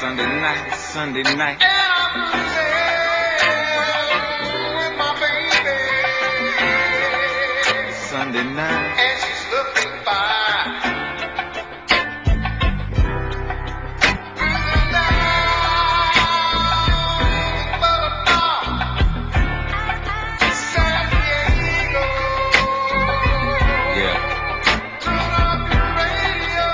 Sunday night, Sunday night. Sunday night. And she's looking fine. San Diego. Yeah. Turn up the radio.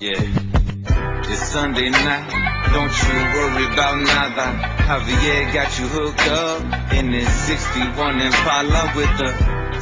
Yeah, it's Sunday night, don't you worry about nada. Javier got you hooked up in this 61 Impala with the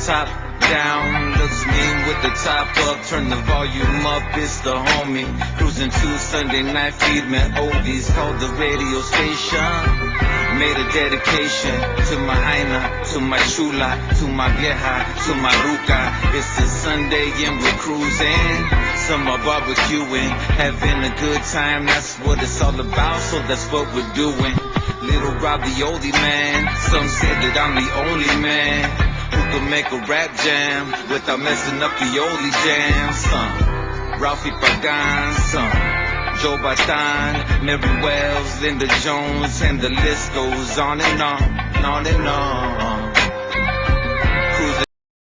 top down. Looks mean with the top up, turn the volume up, it's the homie. Cruising to Sunday night, feed me oldies, called the radio station. Made a dedication to my Aina, to my Chula, to my Vieja, to my Ruca. It's a Sunday and we're cruising, summer barbecuing, having a good time, that's what it's all about, so that's what we're doing. Little Robbie oldie man, some said that I'm the only man who can make a rap jam without messing up the oldie jam. Some Ralphie Pagan, some Joe Batan, Mary Wells, Linda Jones, and the list goes on and on and on.